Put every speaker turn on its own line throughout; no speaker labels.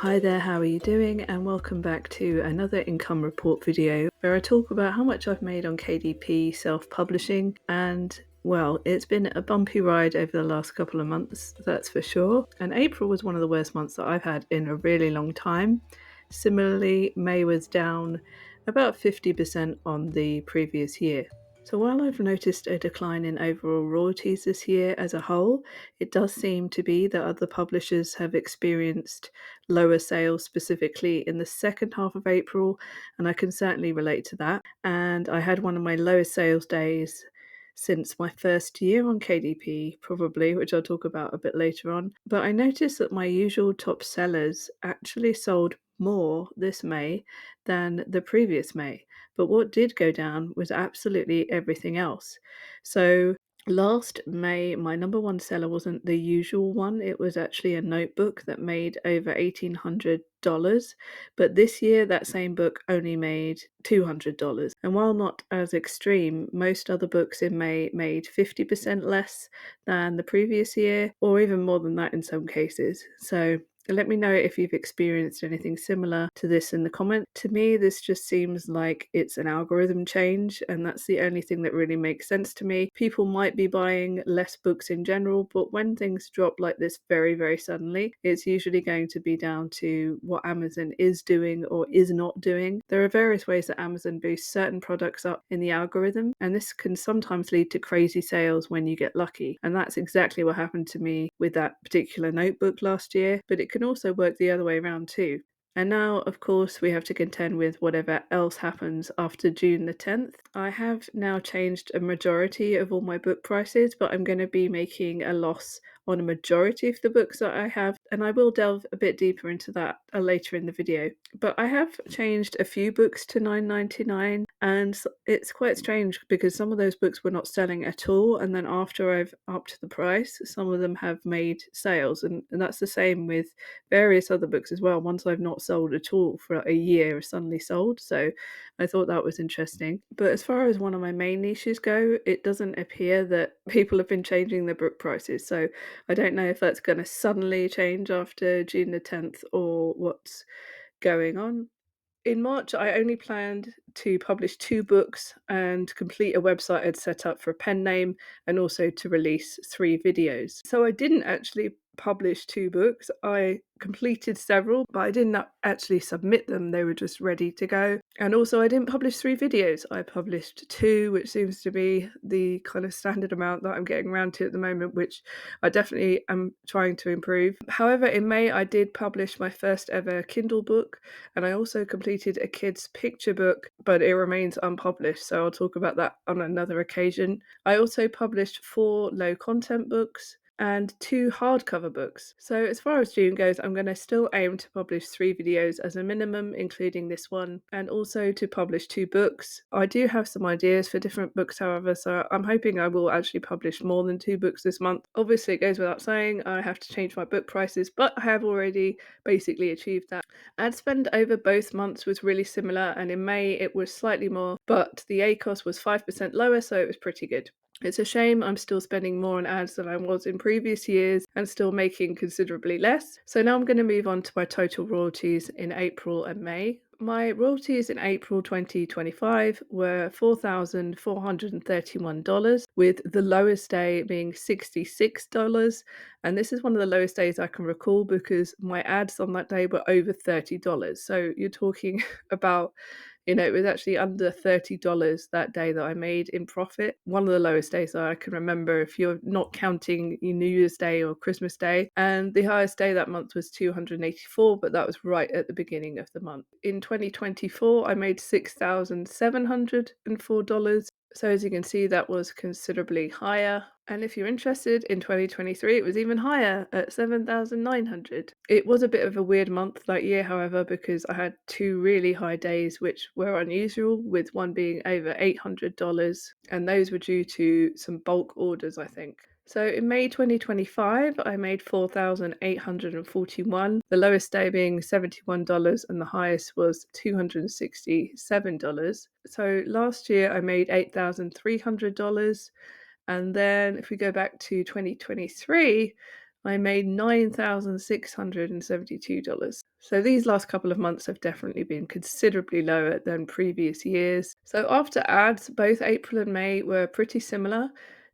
Hi there, how are you doing? And welcome back to another income report video where I talk about how much I've made on KDP self-publishing. And well, it's been a bumpy ride over the last couple of months, that's for sure. And April was one of the worst months that I've had in a really long time. Similarly, May was down about 50% on the previous year. So while I've noticed a decline in overall royalties this year as a whole, it does seem to be that other publishers have experienced lower sales, specifically in the second half of April, and I can certainly relate to that. And I had one of my lowest sales days since my first year on KDP, probably, which I'll talk about a bit later on. But I noticed that my usual top sellers actually sold more this May than the previous May. But what did go down was absolutely everything else. So last May, my number one seller wasn't the usual one. It was actually a notebook that made over $1,800. But this year, that same book only made $200. And while not as extreme, most other books in May made 50% less than the previous year, or even more than that in some cases. So let me know if you've experienced anything similar to this in the comment. To me, this just seems like it's an algorithm change, and that's the only thing that really makes sense to me. People might be buying less books in general, but when things drop like this very, very suddenly, it's usually going to be down to what Amazon is doing or is not doing. There are various ways that Amazon boosts certain products up in the algorithm, and this can sometimes lead to crazy sales when you get lucky. And that's exactly what happened to me with that particular notebook last year, but it can also work the other way around too. And now, of course, we have to contend with whatever else happens after June the 10th. I have now changed a majority of all my book prices, but I'm going to be making a loss on a majority of the books that I have, and I will delve a bit deeper into that later in the video. But I have changed a few books to $9.99, and it's quite strange because some of those books were not selling at all, and then after I've upped the price, some of them have made sales, and that's the same with various other books as well. Ones I've not sold at all for a year are suddenly sold, so I thought that was interesting. But as far as one of my main niches go, it doesn't appear that people have been changing their book prices, so I don't know if that's going to suddenly change after June the 10th or what's going on. In March, I only planned to publish 2 books and complete a website I'd set up for a pen name, and also to release 3 videos. So I didn't actually publish 2 books. I completed several, but I didn't actually submit them. They were just ready to go. And also I didn't publish 3 videos. I published 2, which seems to be the kind of standard amount that I'm getting around to at the moment, which I definitely am trying to improve. However, in May, I did publish my first ever Kindle book, and I also completed a kid's picture book, but it remains unpublished, so I'll talk about that on another occasion. I also published 4 low content books and 2 hardcover books. So as far as June goes, I'm going to still aim to publish 3 videos as a minimum, including this one, and also to publish 2 books. I do have some ideas for different books, however, so I'm hoping I will actually publish more than 2 books this month. Obviously, it goes without saying, I have to change my book prices, but I have already basically achieved that. Ad spend over both months was really similar, and in May it was slightly more, but the ACOS was 5% lower, so it was pretty good. It's a shame I'm still spending more on ads than I was in previous years and still making considerably less. So now I'm going to move on to my total royalties in April and May. My royalties in April 2025 were $4,431, with the lowest day being $66. And this is one of the lowest days I can recall because my ads on that day were over $30. So you're talking about, it was actually under $30 that day that I made in profit. One of the lowest days that I can remember if you're not counting your New Year's Day or Christmas Day. And the highest day that month was $284, but that was right at the beginning of the month. In 2024, I made $6,704. So as you can see, that was considerably higher. And if you're interested, in 2023, it was even higher at $7,900. It was a bit of a weird month that year, however, because I had 2 really high days, which were unusual, with one being over $800. And those were due to some bulk orders, I think. So in May 2025, I made $4,841, the lowest day being $71 and the highest was $267. So last year I made $8,300. And then if we go back to 2023, I made $9,672. So these last couple of months have definitely been considerably lower than previous years. So after ads, both April and May were pretty similar.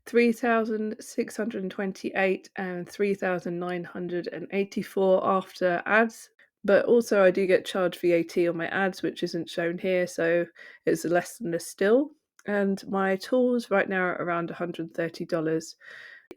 3,628 and 3,984 after ads. But also I do get charged VAT on my ads, which isn't shown here, so it's less than this still. And my tools right now are around $130.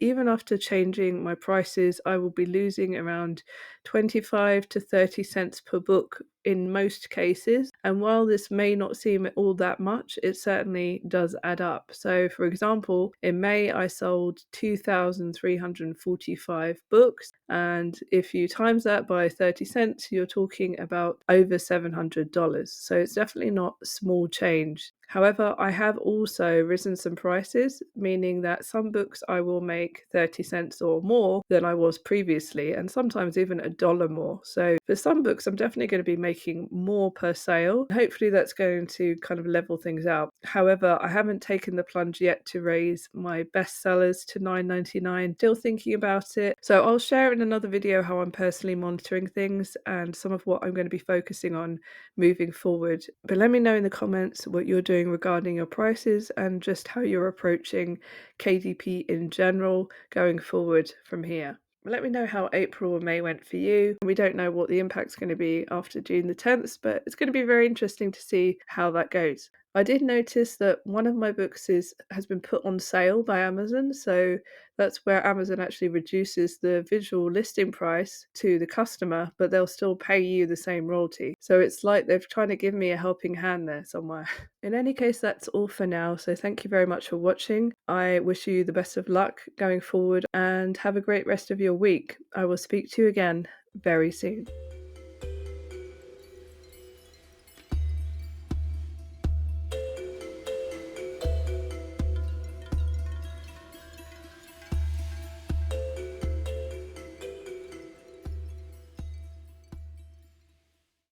Even after changing my prices, I will be losing around 25 to 30 cents per book in most cases. And while this may not seem all that much, it certainly does add up. So, for example, in May, I sold 2,345 books. And if you times that by 30 cents, you're talking about over $700. So it's definitely not small change. However, I have also risen some prices, meaning that some books I will make 30 cents or more than I was previously, and sometimes even $1 more. So for some books, I'm definitely going to be making more per sale. Hopefully that's going to kind of level things out. However, I haven't taken the plunge yet to raise my bestsellers to $9.99. Still thinking about it. So I'll share in another video how I'm personally monitoring things and some of what I'm going to be focusing on moving forward. But let me know in the comments what you're doing regarding your prices and just how you're approaching KDP in general going forward from here. Let me know how April or May went for you. We don't know what the impact's going to be after June the 10th, but it's going to be very interesting to see how that goes. I did notice that one of my books has been put on sale by Amazon, so that's where Amazon actually reduces the visual listing price to the customer, but they'll still pay you the same royalty. So it's like they're trying to give me a helping hand there somewhere. In any case, that's all for now. So thank you very much for watching. I wish you the best of luck going forward and have a great rest of your week. I will speak to you again very soon.